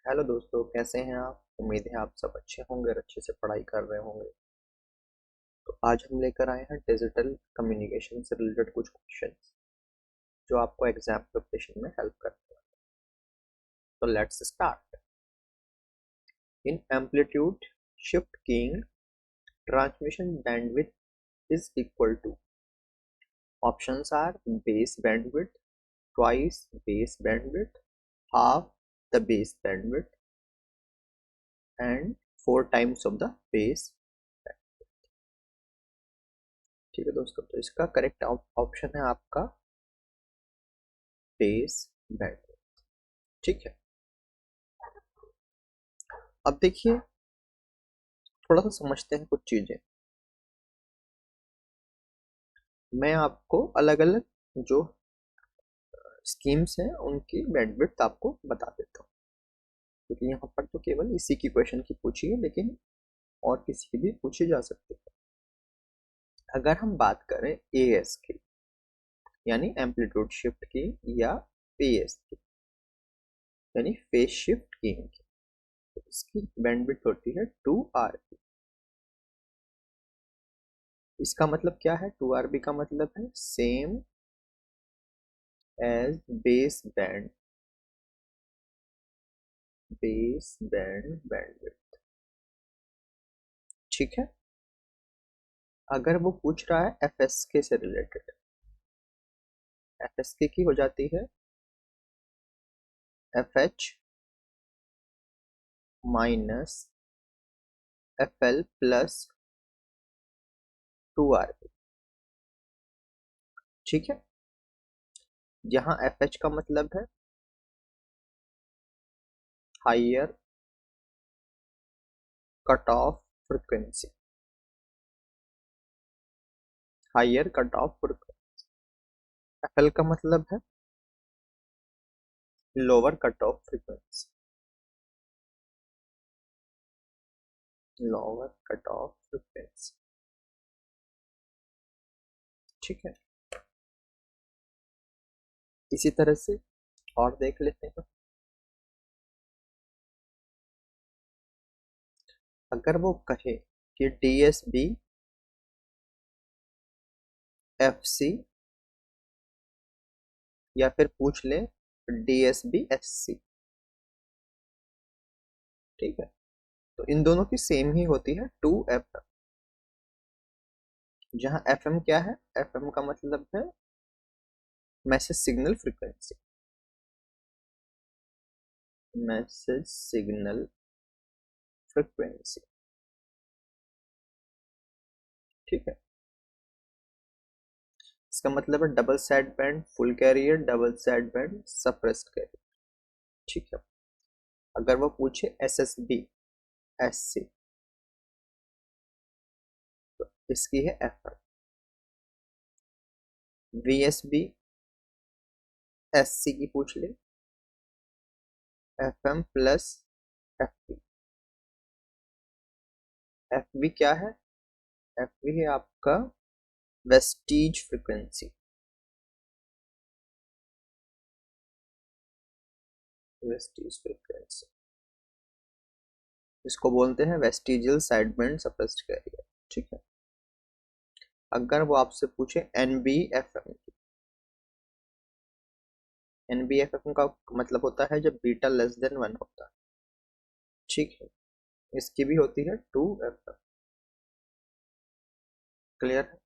Hello दोस्तों, कैसे हैं आप? उम्मीद है आप सब अच्छे होंगे और अच्छे से पढ़ाई कर रहे होंगे। तो आज हम लेकर आए हैं डिजिटल कम्युनिकेशन से रिलेटेड कुछ क्वेश्चंस जो आपको एग्जाम प्रिपरेशन में हेल्प करते हैं। तो let's start. In amplitude shift keying transmission bandwidth is equal to, options are base bandwidth, twice base bandwidth, half the base bandwidth and four times of the base। ठीक है दोस्तों, तो इसका correct option है आपका बेस बैंड। ठीक है, अब देखिए, थोड़ा सा समझते हैं कुछ चीजें। मैं आपको अलग अलग जो स्कीम्स हैं उनकी बैंडविड्थ आपको बता देता हूँ, क्योंकि यहाँ पर तो केवल इसी की क्वेश्चन की पूछी है, लेकिन और किसी की भी पूछी जा सकती है। अगर हम बात करें एएस की, यानी एम्पलीट्यूड शिफ्ट की, या पीएस की, यानी फेज शिफ्ट की, तो इसकी बैंडविड्थ होती है 2 आर। इसका मतलब क्या है? 2 आरबी का मतलब है same as base band bandwidth. ठीक है, अगर वो पूछ रहा है एफएसके से रिलेटेड, एफएसके की हो जाती है F H minus F L plus 2 R. ठीक है, जहां एफ एच का मतलब है higher cut off frequency, higher cut off frequency. F L का मतलब है lower cut off frequency, lower cut off frequency. ठीक है, इसी तरह से और देख लेते हैं। अगर वो कहे कि डीएसबी एफसी, या फिर पूछ ले डीएसबी एससी। ठीक है, तो इन दोनों की सेम ही होती है 2 एफ। जहां एफ एम क्या है? एफ एम का मतलब है message signal frequency, message signal frequency. ठीक है, इसका मतलब है double side band full carrier, double side band suppressed carrier. ठीक है, अगर वो पूछे S S B S C, तो इसकी है F M. V S B S C की पूछ ले, F M plus F B. F B क्या है? एफ बी है आपका वेस्टीज फ्रीक्वेंसी, वेस्टीज फ्रीक्वेंसी, इसको बोलते हैं वेस्टिजियल साइडबैंड सप्रेस्ड कैरियर। ठीक है, अगर वो आपसे पूछे एनबीएफएम, एनबीएफएम का मतलब होता है जब बीटा लेस देन 1 होता है। ठीक है, इसकी भी होती है 2 एफ। क्लियर है?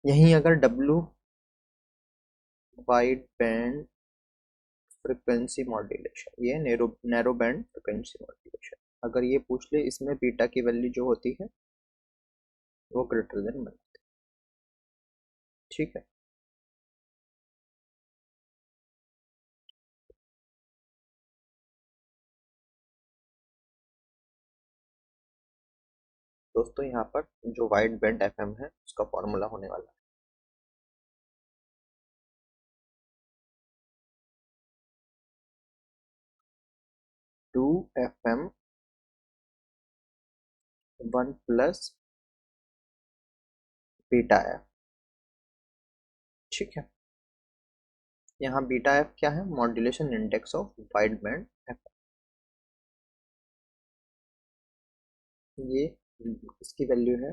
यहीं अगर W wide band frequency modulation, ये नैरो बैंड फ्रिक्वेंसी मॉड्यूलेशन, अगर ये पूछ ले, इसमें बीटा की वैल्यू जो होती है वो ग्रेटर देन 1। ठीक है, दोस्तों यहाँ पर जो वाइड बैंड एफएम है उसका फॉर्मूला होने वाला है 2 FM 1 प्लस बीटा एफ। ठीक है, यहाँ बीटा एफ क्या है? Modulation index of wide band F. ये इसकी वैल्यू है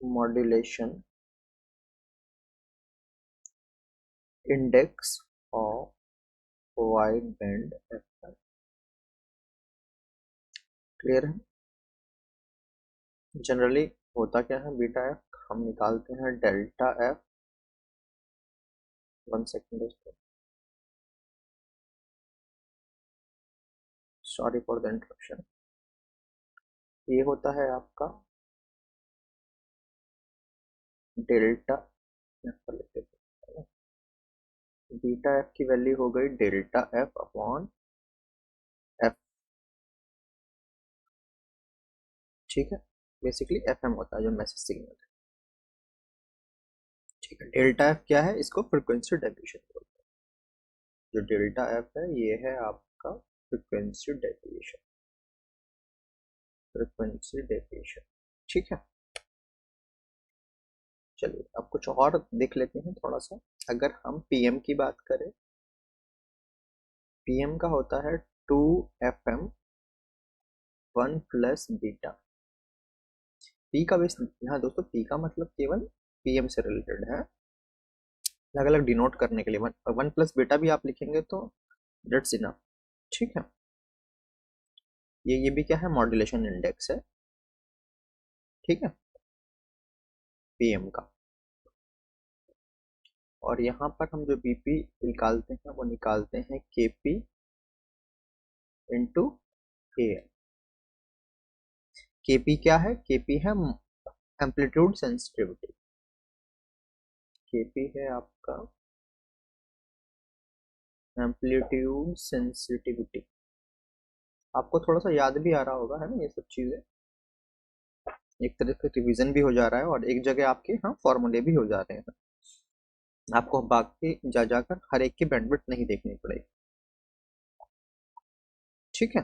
modulation index of wide band F. Clear है? जनरली होता क्या है बीटा एफ, हम निकालते हैं डेल्टा एफ। 1 सेकेंड दोस्तों, सॉरी फॉर द इंटरप्शन। ये होता है आपका डेल्टा एफ, बीटा एफ की वैल्यू हो गई डेल्टा एफ अपॉन एफ। ठीक है, बेसिकली एफ एम होता है जो मैसेज सिग्नल है। ठीक है, डेल्टा एफ क्या है? इसको फ्रिक्वेंसी डेविएशन बोलते हैं। जो डेल्टा एफ है ये है आपका फ्रिक्वेंसी डेविएशन, फ्रिक्वेंसी डेविएशन। ठीक है, चलिए अब कुछ और देख लेते हैं थोड़ा सा। अगर हम पीएम की बात करें, पीएम का होता है 2 FM 1 + बीटा। पी का बेस यहाँ दोस्तों, पी का मतलब केवल पीएम से रिलेटेड है, अलग अलग डिनोट करने के लिए 1 + बीटा भी आप लिखेंगे तो दैट्स इनफ। ठीक है, ये भी क्या है? मॉड्यूलेशन इंडेक्स है। ठीक है, पीएम का। और यहाँ पर हम जो बीपी निकालते हैं वो निकालते हैं केपी इंटू एएम। केपी क्या है? केपी है एम्पलीट्यूड सेंसिटिविटी। केपी है आपका एम्पलीट्यूड सेंसिटिविटी। आपको थोड़ा सा याद भी आ रहा होगा, है ना? ये सब चीजें एक तरह से रिवीजन भी हो जा रहा है और एक जगह आपके हाँ फॉर्मूले भी हो जा रहे हैं। आपको बाकी जा जाकर हर एक की बैंडविड्थ नहीं देखनी पड़ेगी। ठीक है,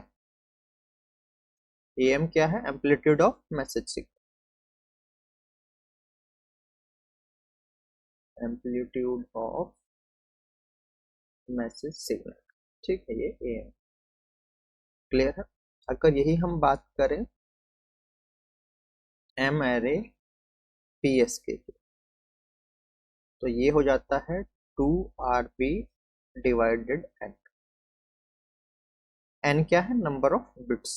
एएम क्या है? Amplitude of message signal, amplitude of message signal. ठीक है, ये एएम। क्लियर है? अगर यही हम बात करें एम एरे पीएसके की, तो ये हो जाता है 2 RB डिवाइडेड एन। एन क्या है? Number of bits.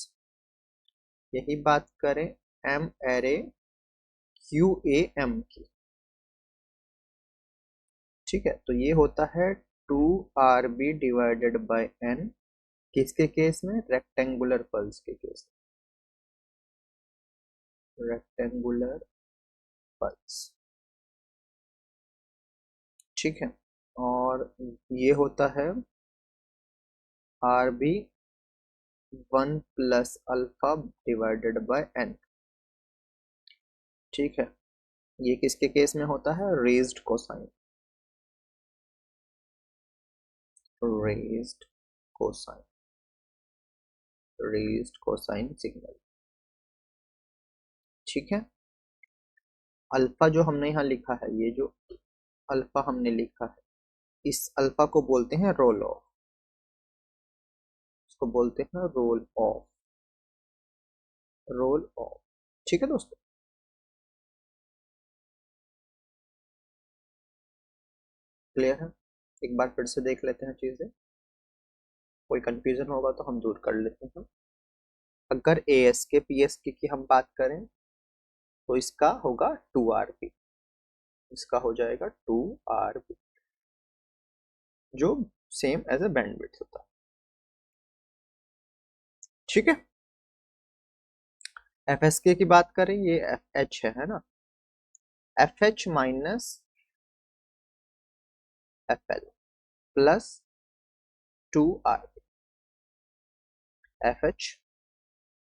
यही बात करें एम एरे QAM की, ठीक है, तो ये होता है 2 RB डिवाइडेड बाय एन। किसके केस में? रेक्टेंगुलर पल्स के केस में, रेक्टेंगुलर पल्स। ठीक है, और ये होता है RB 1 + alpha divided by N. ठीक है, ये किसके केस में होता है? Raised cosine, raised cosine, raised cosine signal. ठीक है, अल्फा जो हमने यहाँ लिखा है, ये जो अल्फा हमने लिखा है, इस अल्फा को बोलते हैं रोल ऑफ, इसको बोलते हैं रोल ऑफ, रोल ऑफ। ठीक है दोस्तों, क्लियर है? एक बार फिर से देख लेते हैं चीजें, कोई कंफ्यूजन होगा तो हम दूर कर लेते हैं। अगर ASK PSK की हम बात करें तो इसका होगा 2 RB, इसका हो जाएगा 2 RB, जो सेम एज ए बैंडविड्थ होता है। ठीक है, FSK की बात करें, ये FH है ना? FH minus FL plus 2 RB, FH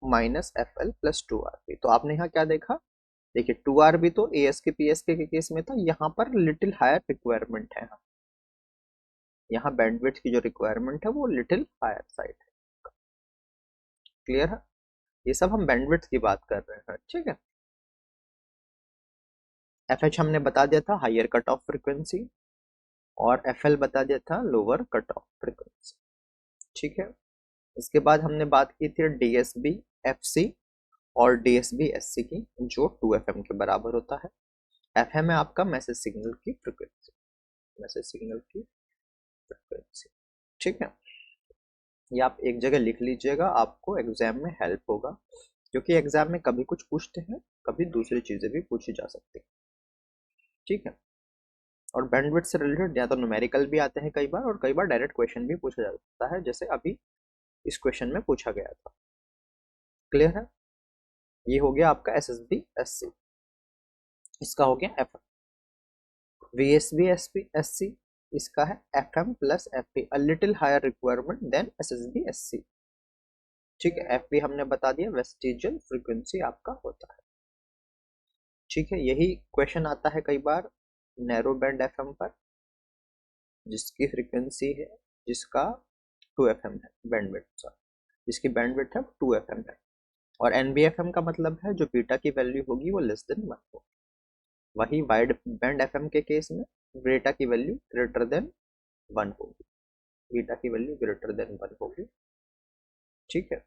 minus FL plus 2 RB। तो आपने यहाँ क्या देखा? देखिए 2 RB तो ASK PSK के केस में था, यहाँ पर लिटिल हायर रिक्वायरमेंट है। यहाँ बैंडविड्थ की जो रिक्वायरमेंट है वो लिटिल हायर साइड है। क्लियर है? ये सब हम बैंडविड्थ की बात कर रहे हैं। ठीक है, FH हमने बता दिया था हायर कट ऑफ फ्रिक्वेंसी, और FL बता दिया था लोअर कट ऑफ फ्रिक्वेंसी। ठीक है, इसके बाद हमने बात की थी DSB FC और DSB SC की, जो 2FM के बराबर होता है। FM है आपका मैसेज सिग्नल की फ्रिक्वेंसी, मैसेज सिग्नल की फ्रिक्वेंसी। ठीक है, ये आप एक जगह लिख लीजिएगा, आपको एग्जाम में हेल्प होगा, क्योंकि एग्जाम में कभी कुछ पूछते हैं, कभी दूसरी चीजें भी पूछी जा सकती है। ठीक है, और बैंडविड्थ से रिलेटेड या तो न्यूमेरिकल भी आते हैं कई बार, और कई बार डायरेक्ट क्वेश्चन भी पूछा जाता है, जैसे अभी इस क्वेश्चन में पूछा गया था। क्लियर है, ये हो गया आपका SSB SC, इसका हो गया FM। VSB SC इसका है FM plus FP, a little higher requirement than SSB SC। ठीक है, FP हमने बता दिया वेस्टिजियल फ्रीक्वेंसी आपका होता है। ठीक है, यही क्वेश्चन आता है कई बार नैरो बैंड FM पर, जिसकी फ्रीक्वेंसी है, जिसका 2FM है बैंडविड्थ, जिसकी बैंडविड्थ है 2FM है, और NBFM का मतलब है जो बीटा की वैल्यू होगी वो लेस देन 1 होगी। वही वाइड बैंड FM के केस में बीटा की वैल्यू ग्रेटर देन 1 होगी, बीटा की वैल्यू ग्रेटर देन 1 होगी। ठीक है,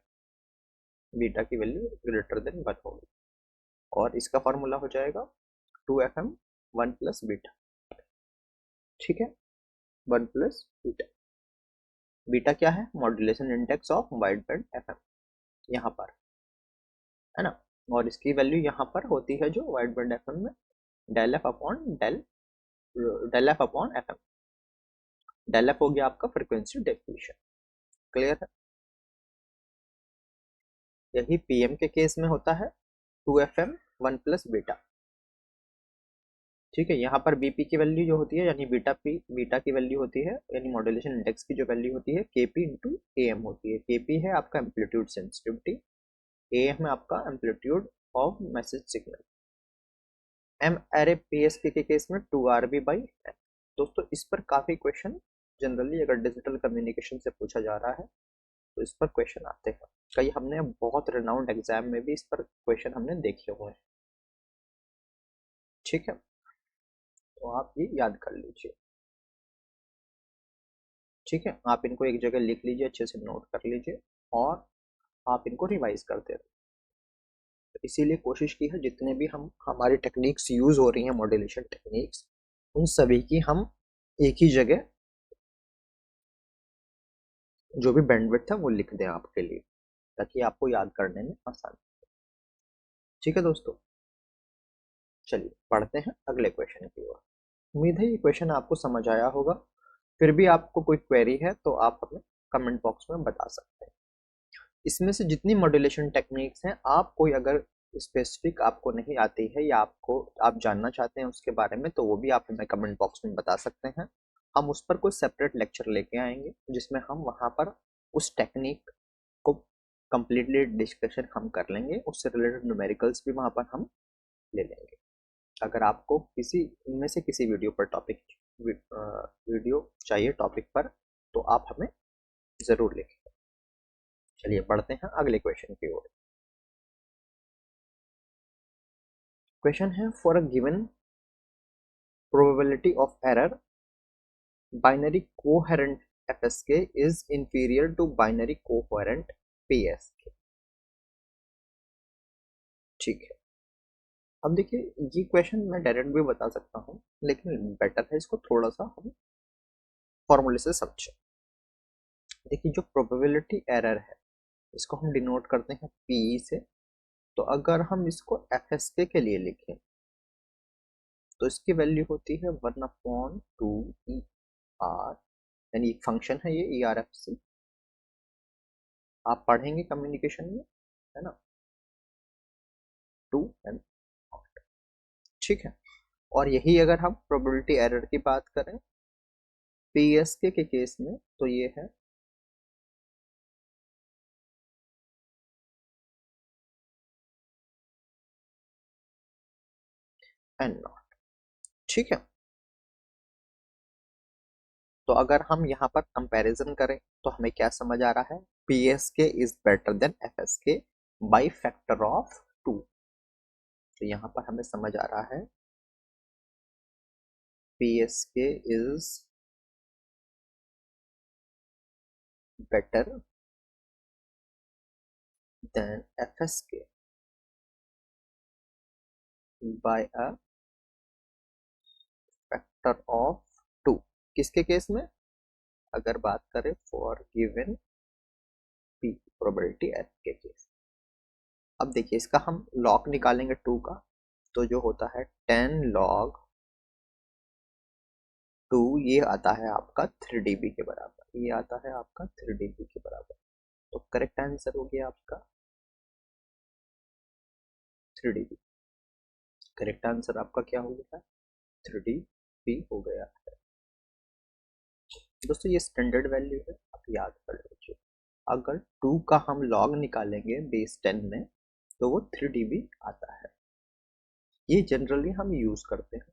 बीटा की वैल्यू ग्रेटर देन 1 होगी, और इसका फॉर्मूला हो जाएगा 2FM 1 प्लस बीटा। ठीक है, 1 प्लस बीटा। बीटा क्या है? Modulation index of wide band FM, यहाँ पर है ना, और इसकी वैल्यू यहाँ पर होती है जो वाइड बैंड FM में del F upon FM। Del F हो गया आपका फ्रीक्वेंसी डेफिनेशन। क्लियर है, यही PM के केस में होता है 2FM 1 प्लस बीटा। ठीक है, यहाँ पर BP की वैल्यू जो होती है, यानी बीटा की वैल्यू होती है, यानी मॉड्यूलेशन इंडेक्स की जो वैल्यू होती है KP इंटू AM होती है। KP है आपका एम्पलीट्यूड सेंसिटिविटी, AM है आपका amplitude of message signal. M अरे PSK के केस में 2RB बाई N। दोस्तों इस पर काफी क्वेश्चन जनरली अगर डिजिटल कम्युनिकेशन से पूछा जा रहा है तो इस पर क्वेश्चन आते हैं, कई हमने बहुत रिनाउंड एग्जाम में भी इस पर क्वेश्चन हमने देखे हुए हैं। ठीक है, तो आप ये याद कर लीजिए। ठीक है, आप इनको एक जगह लिख लीजिए, अच्छे से नोट कर लीजिए, और आप इनको रिवाइज करते रहिए। तो इसीलिए कोशिश की है जितने भी हम हमारी टेक्निक्स यूज हो रही हैं, मॉड्यूलेशन टेक्निक्स, उन सभी की हम एक ही जगह जो भी बैंडविड्थ है वो लिख दें आपके लिए, ताकि आपको याद करने में आसानी। ठीक है दोस्तों, चलिए पढ़ते हैं अगले क्वेश्चन की ओर। उम्मीद है ये क्वेश्चन आपको समझ आया होगा, फिर भी आपको कोई क्वेरी है तो आप हमें कमेंट बॉक्स में बता सकते हैं। इसमें से जितनी मॉड्यूलेशन टेक्निक्स हैं, आप कोई अगर स्पेसिफिक आपको नहीं आती है या आप जानना चाहते हैं उसके बारे में, तो वो भी आप हमें कमेंट बॉक्स में बता सकते हैं। हम उस पर कोई सेपरेट लेक्चर लेके आएंगे, जिसमें हम वहाँ पर उस टेक्निक को कम्प्लीटली डिस्कशन हम कर लेंगे, उससे रिलेटेड न्यूमेरिकल्स भी वहाँ पर हम ले लेंगे। अगर आपको किसी इनमें से किसी वीडियो पर वीडियो चाहिए टॉपिक पर, तो आप हमें ज़रूर लिखें। चलिए बढ़ते हैं अगले क्वेश्चन की ओर। क्वेश्चन है, for a given probability of error binary coherent FSK is inferior to binary coherent PSK। ठीक है, अब देखिए ये क्वेश्चन मैं डायरेक्ट भी बता सकता हूँ, लेकिन बेटर है इसको थोड़ा सा हम फॉर्मूले से समझें। देखिए जो प्रोबेबिलिटी एरर है, इसको हम डिनोट करते हैं PE से। तो अगर हम इसको FSK के लिए लिखें तो इसकी वैल्यू होती है 1/2ER, यानी एक फंक्शन है ये ERFC, आप पढ़ेंगे कम्युनिकेशन में, है ना, 2n। ठीक है, और यही अगर हम प्रोबेबिलिटी एरर की बात करें PSK के केस में, तो ये है n0। ठीक है, तो अगर हम यहाँ पर कंपैरिजन करें तो हमें क्या समझ आ रहा है, PSK is better than FSK by factor of 2। तो यहाँ पर हमें समझ आ रहा है PSK is better than FSK by a factor of 2। किसके केस में? अगर बात करें for given P probability F के केस। अब देखिए इसका हम लॉग निकालेंगे 2 का, तो जो होता है 10 log 2, ये आता है आपका 3 dB के बराबर, ये आता है आपका 3 dB के बराबर। तो करेक्ट आंसर हो गया आपका 3 dB। करेक्ट आंसर आपका क्या हो गया? 3 dB हो गया है। दोस्तों ये स्टैंडर्ड वैल्यू है, आप याद कर लीजिए। अगर 2 का हम लॉग निकालेंगे बेस 10 में तो वो 3 dB आता है। ये जनरली हम यूज करते हैं,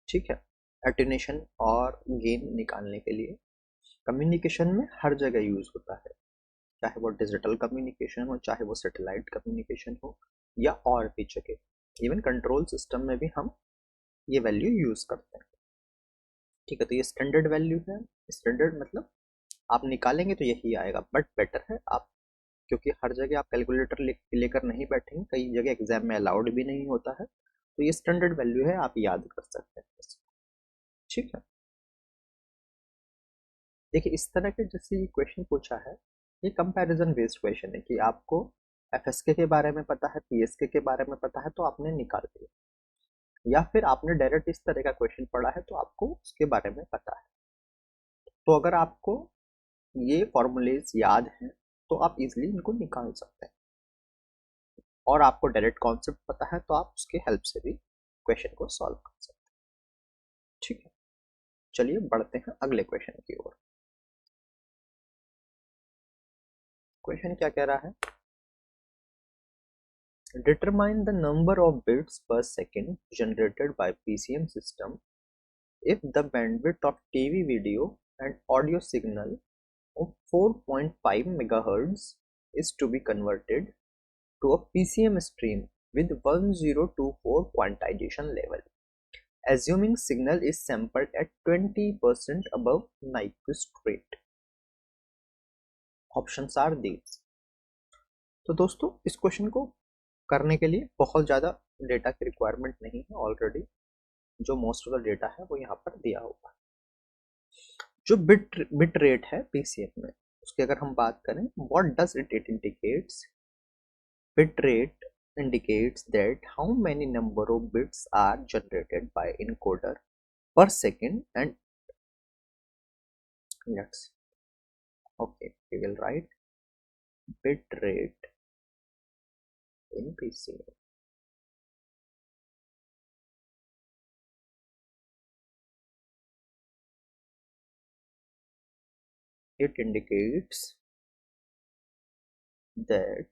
ठीक है, एटेन्यूएशन और गेन निकालने के लिए। कम्युनिकेशन में हर जगह यूज होता है, चाहे वो डिजिटल कम्युनिकेशन हो, चाहे वो सैटेलाइट कम्युनिकेशन हो, या और भी जगह। इवन कंट्रोल सिस्टम में भी हम ये वैल्यू यूज करते हैं, ठीक है। तो ये स्टैंडर्ड वैल्यू है। स्टैंडर्ड मतलब आप निकालेंगे तो यही आएगा, बट बेटर है आप, क्योंकि हर जगह आप कैलकुलेटर लेकर नहीं बैठेंगे, कई जगह एग्जाम में अलाउड भी नहीं होता है, तो ये स्टैंडर्ड वैल्यू है, आप याद कर सकते हैं, ठीक है। देखिए इस तरह के जैसे ये क्वेश्चन पूछा है, ये कंपैरिजन बेस्ड क्वेश्चन है कि आपको एफएसके के बारे में पता है, पीएसके के बारे में पता है, तो आपने निकाल दिया, या फिर आपने डायरेक्ट इस तरह का क्वेश्चन पढ़ा है तो आपको उसके बारे में पता है। तो अगर आपको ये फॉर्मूलेज याद हैं तो आप इजीली इनको निकाल सकते हैं, और आपको डायरेक्ट कॉन्सेप्ट पता है तो आप उसके हेल्प से भी क्वेश्चन को सॉल्व कर सकते हैं, ठीक है। चलिए बढ़ते हैं अगले क्वेश्चन की ओर। क्वेश्चन क्या कह रहा है? Determine the number of bits per second generated by PCM system if the bandwidth of TV video and audio signal of 4.5 MHz is to be converted to a PCM stream with 1024 quantization level, assuming signal is sampled at 20% above Nyquist rate. Options are these. तो दोस्तों इस question को करने के लिए बहुत ज़्यादा data की रिक्वायरमेंट नहीं है, ऑलरेडी जो मोस्ट ऑफ द डेटा है वो यहाँ पर दिया हुआ है। जो बिट रेट है पीसीएम में, उसकी अगर हम बात करें, what does it indicates? Bit rate indicates that how many number of bits are generated by encoder per second, and let's okay, we will write bit rate in PCM. It indicates that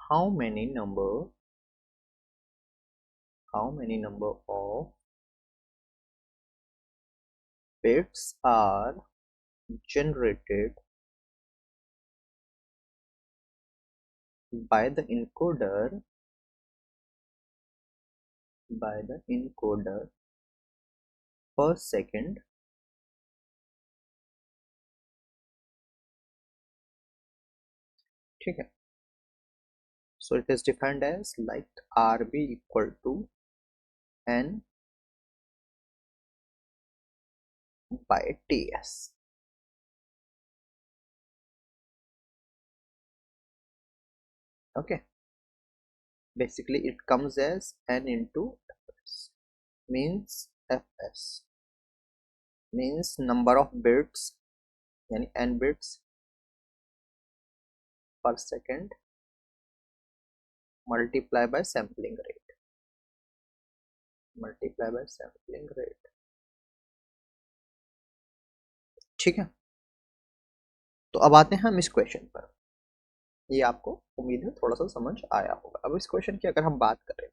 how many number of bits are generated by the encoder per second ठीक है। So it is defined as like RB equal to N by TS। Okay, basically it comes as N into Fs, means Fs means number of bits यानी N bits per second multiply by sampling rate, ठीक है। तो अब आते हैं हम इस question पर। ये आपको उम्मीद है थोड़ा सा समझ आया होगा। अब इस क्वेश्चन की अगर हम बात करें,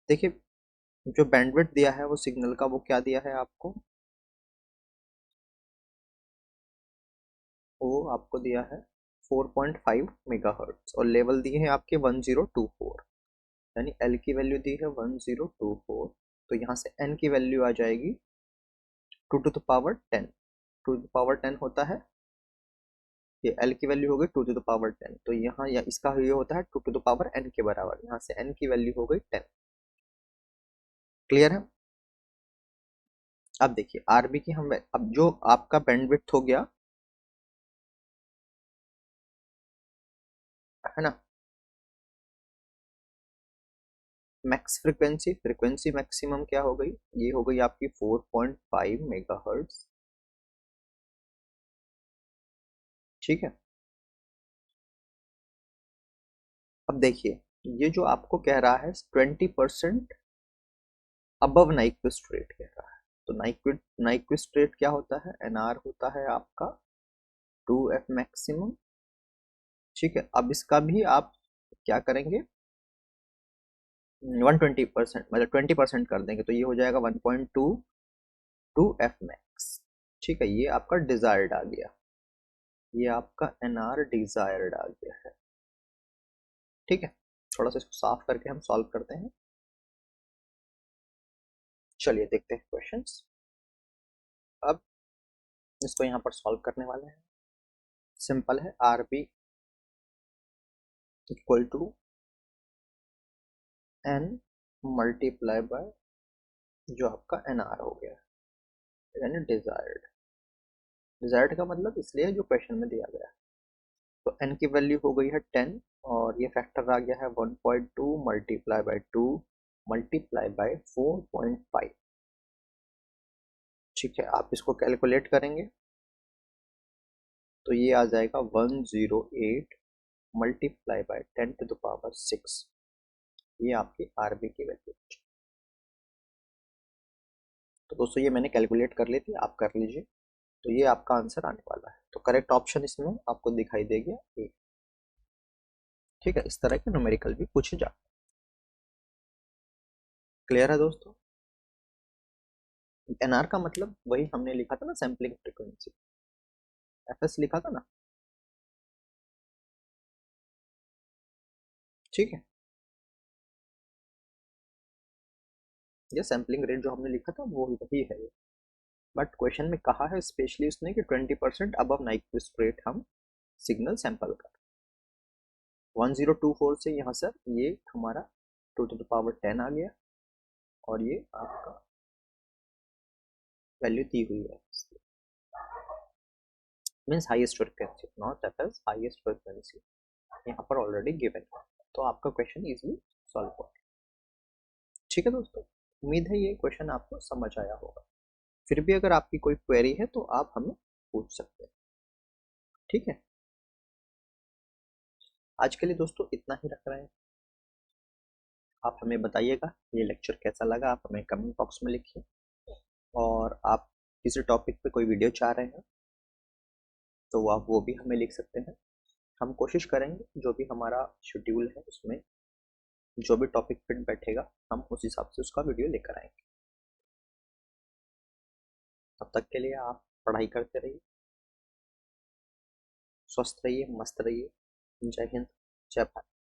देखिए जो बैंडविड्थ दिया है वो सिग्नल का, वो क्या दिया है आपको? वो आपको दिया है 4.5 मेगाहर्ट्ज और लेवल दिए हैं आपके 1024, यानी एल की वैल्यू दी है 1024। तो यहाँ से एन की वैल्यू आ जाएगी 2 to the power 10। 2 to the power 10 होता है, ये एल की वैल्यू हो गई 2 to the power 10, तो यहाँ या इसका ये होता है 2 to the power n के बराबर, यहाँ से n की वैल्यू हो गई 10। क्लियर है? अब देखिए आरबी की हम, अब जो आपका बैंडविड्थ हो गया है ना, मैक्स फ्रीक्वेंसी, फ्रीक्वेंसी मैक्सिमम क्या हो गई, ये हो गई आपकी 4.5 मेगाहर्ट्ज। ठीक है, अब देखिए ये जो आपको कह रहा है 20% अबव नाइक्विस्ट रेट कह रहा है, तो नाइक्विस्ट रेट क्या होता है, एनआर होता है आपका 2f मैक्सिमम। ठीक है, अब इसका भी आप क्या करेंगे, 120%, मतलब 20% कर देंगे तो ये हो जाएगा 1.22 एफ मैक्स। ठीक है, ये आपका डिजायर्ड आ गया, ये आपका एनआर डिजायर्ड आ गया है। ठीक है, थोड़ा सा इसको साफ करके हम सॉल्व करते हैं। चलिए देखते हैं क्वेश्चंस। अब इसको यहाँ पर सॉल्व करने वाले हैं। सिंपल है, R B equal to N multiply by जो आपका एन आर हो गया, यानी डिजायर्ड। डिजायर्ड का मतलब इसलिए जो क्वेश्चन में दिया गया, तो एन की वैल्यू हो गई है 10 और ये फैक्टर आ गया है 1.2 मल्टीप्लाई बाय 2 मल्टीप्लाई बाय 4.5। ठीक है, आप इसको कैलकुलेट करेंगे तो ये आ जाएगा 108 multiply by 10 to the power 6। ये आपकी आरबी की वैल्यू। तो दोस्तों ये मैंने कैलकुलेट कर ली थी, आप कर लीजिए, तो ये आपका आंसर आने वाला है। तो करेक्ट ऑप्शन इसमें आपको दिखाई देगा ए। ठीक है, इस तरह के न्यूमेरिकल भी पूछे जाते हैं। क्लियर है दोस्तों? एनआर का मतलब वही हमने लिखा था ना, सैम्पलिंग फ्रीक्वेंसी, एफएस लिखा था ना। ठीक है, ये सैम्पलिंग रेट जो हमने लिखा था वो वही है। बट क्वेश्चन में कहा है स्पेशली उसने कि 20% अबव नाइक्विस्ट रेट हम सिग्नल सैंपल कर। 1024 से यहाँ सर ये हमारा 2 to the power 10 आ गया और ये आपका वैल्यू दी हुई है, means highest frequency, not that is highest frequency, यहाँ पर ऑलरेडी गिवन है। तो आपका क्वेश्चन इजीली सॉल्व हो। ठीक है दोस्तों, उम्मीद है ये क्वेश्चन आपको समझ आया होगा। फिर भी अगर आपकी कोई क्वेरी है तो आप हमें पूछ सकते हैं। ठीक है, आज के लिए दोस्तों इतना ही रख रहे हैं। आप हमें बताइएगा ये लेक्चर कैसा लगा, आप हमें कमेंट बॉक्स में लिखिए। और आप किसी टॉपिक पे कोई वीडियो चाह रहे हैं तो आप वो भी हमें लिख सकते हैं। हम कोशिश करेंगे जो भी हमारा शेड्यूल है उसमें जो भी टॉपिक फिट बैठेगा हम उस हिसाब से उसका वीडियो लेकर आएंगे। तब तक के लिए आप पढ़ाई करते रहिए, स्वस्थ रहिए, मस्त रहिए। जय हिंद, जय भारत।